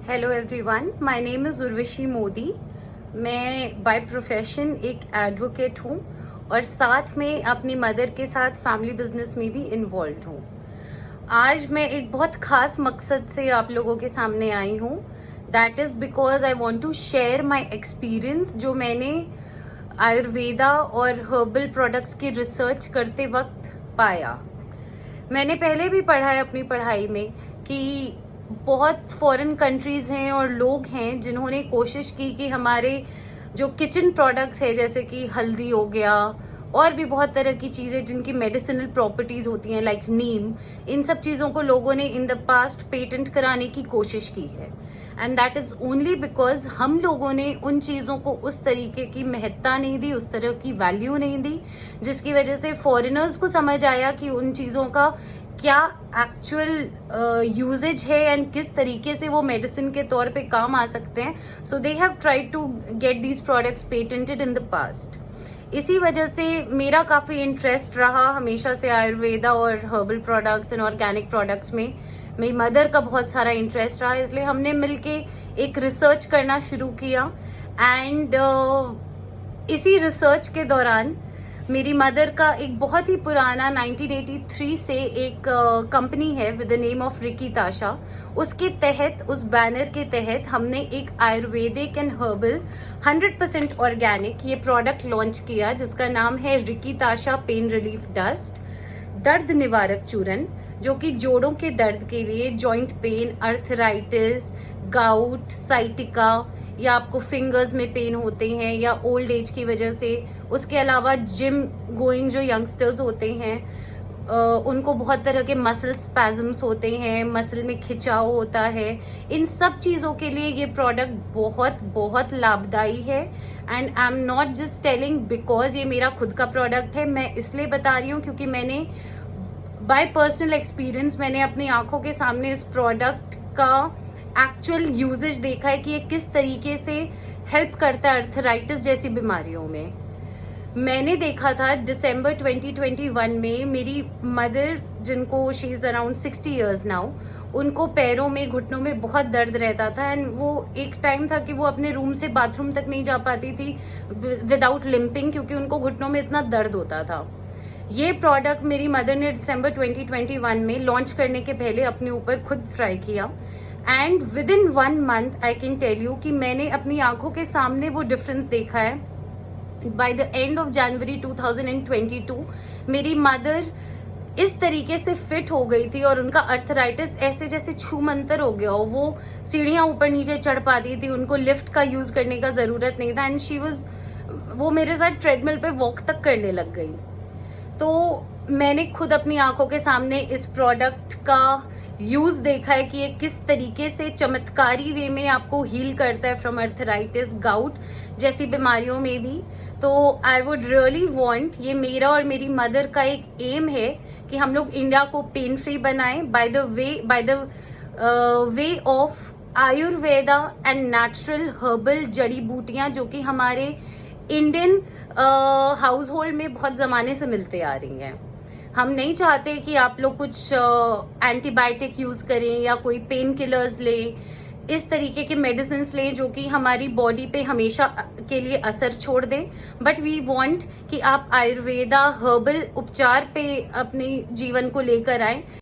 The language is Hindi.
Hello everyone, my name is Urvashi Modi. मैं बाय प्रोफेशन एक एडवोकेट हूँ और साथ में अपनी मदर के साथ फैमिली बिजनेस में भी इन्वॉल्व हूँ। आज मैं एक बहुत ख़ास मकसद से आप लोगों के सामने आई हूँ। That is because I want to share my experience जो मैंने आयुर्वेदा और हर्बल प्रोडक्ट्स की रिसर्च करते वक्त पाया। मैंने पहले भी पढ़ा है अपनी पढ़ाई में कि बहुत फॉरेन कंट्रीज़ हैं और लोग हैं जिन्होंने कोशिश की कि हमारे जो किचन प्रोडक्ट्स है जैसे कि हल्दी हो गया और भी बहुत तरह की चीज़ें जिनकी मेडिसिनल प्रॉपर्टीज़ होती हैं लाइक नीम, इन सब चीज़ों को लोगों ने इन द पास्ट पेटेंट कराने की कोशिश की है। And that is only because हम लोगों ने उन चीज़ों को उस तरीके की महत्ता नहीं दी, उस तरह की वैल्यू नहीं दी, जिसकी वजह से फॉरेनर्स को समझ आया कि उन चीज़ों का क्या एक्चुअल यूजेज है एंड किस तरीके से वो मेडिसिन के तौर पे काम आ सकते हैं। So they have tried to get these products patented in the past. इसी वजह से मेरा काफ़ी इंटरेस्ट रहा हमेशा से आयुर्वेदा और herbal products and organic products में। मेरी मदर का बहुत सारा इंटरेस्ट रहा, इसलिए हमने मिलके एक रिसर्च करना शुरू किया। एंड इसी रिसर्च के दौरान मेरी मदर का एक बहुत ही पुराना 1983 से एक कंपनी है with the name of Ricky ताशा, उसके तहत, उस बैनर के तहत हमने एक आयुर्वेदिक एंड हर्बल 100% ऑर्गेनिक ये प्रोडक्ट लॉन्च किया जिसका नाम है रिकी ताशा पेन रिलीफ डस्ट दर्द निवारक चूरन, जो कि जोड़ों के दर्द के लिए, joint pain, arthritis, gout, sciatica या आपको फिंगर्स में पेन होते हैं या ओल्ड एज की वजह से, उसके अलावा जिम गोइंग जो यंगस्टर्स होते हैं उनको बहुत तरह के मसल स्पैज़म्स होते हैं, मसल में खिंचाव होता है, इन सब चीज़ों के लिए ये प्रोडक्ट बहुत बहुत लाभदायी है। And I am not just telling because ये मेरा खुद का प्रोडक्ट है, मैं इसलिए बता रही हूँ क्योंकि मैंने बाय पर्सनल एक्सपीरियंस मैंने अपनी आंखों के सामने इस प्रोडक्ट का एक्चुअल यूजेज देखा है कि ये किस तरीके से हेल्प करता है अर्थराइटिस जैसी बीमारियों में। मैंने देखा था दिसंबर 2021 में मेरी मदर, जिनको she is around 60 years now, उनको पैरों में, घुटनों में बहुत दर्द रहता था। एंड वो एक टाइम था कि वो अपने रूम से बाथरूम तक नहीं जा पाती थी विदाउट लिम्पिंग, क्योंकि उनको घुटनों में इतना दर्द होता था। ये प्रोडक्ट मेरी मदर ने दिसंबर 2021 में लॉन्च करने के पहले अपने ऊपर खुद ट्राई किया and within 1 month I can tell you कि मैंने अपनी आंखों के सामने वो डिफरेंस देखा है। By the end of January 2022 मेरी मदर इस तरीके से फिट हो गई थी और उनका अर्थराइटिस ऐसे जैसे छूमंतर हो गया हो। वो सीढ़ियाँ ऊपर नीचे चढ़ पाती थी, उनको लिफ्ट का यूज़ करने का ज़रूरत नहीं था। एंड वो मेरे साथ ट्रेडमिल पे वॉक तक करने लग गई। तो मैंने खुद अपनी आंखों के सामने इस प्रोडक्ट का यूज़ देखा है कि ये किस तरीके से चमत्कारी वे में आपको हील करता है फ्रॉम अर्थराइटिस, गाउट जैसी बीमारियों में भी। तो आई वुड रियली वांट, ये मेरा और मेरी मदर का एक एम है कि हम लोग इंडिया को पेन फ्री बनाएं by the way of Ayurveda and natural herbal जड़ी बूटियां जो कि हमारे इंडियन हाउस होल्ड में बहुत ज़माने से मिलते आ रही हैं। हम नहीं चाहते कि आप लोग कुछ एंटीबायोटिक यूज़ करें या कोई पेन किलर्स लें, इस तरीके के मेडिसिन लें जो कि हमारी बॉडी पे हमेशा के लिए असर छोड़ दें। बट वी वांट कि आप आयुर्वेदा हर्बल उपचार पे अपने जीवन को लेकर आएं।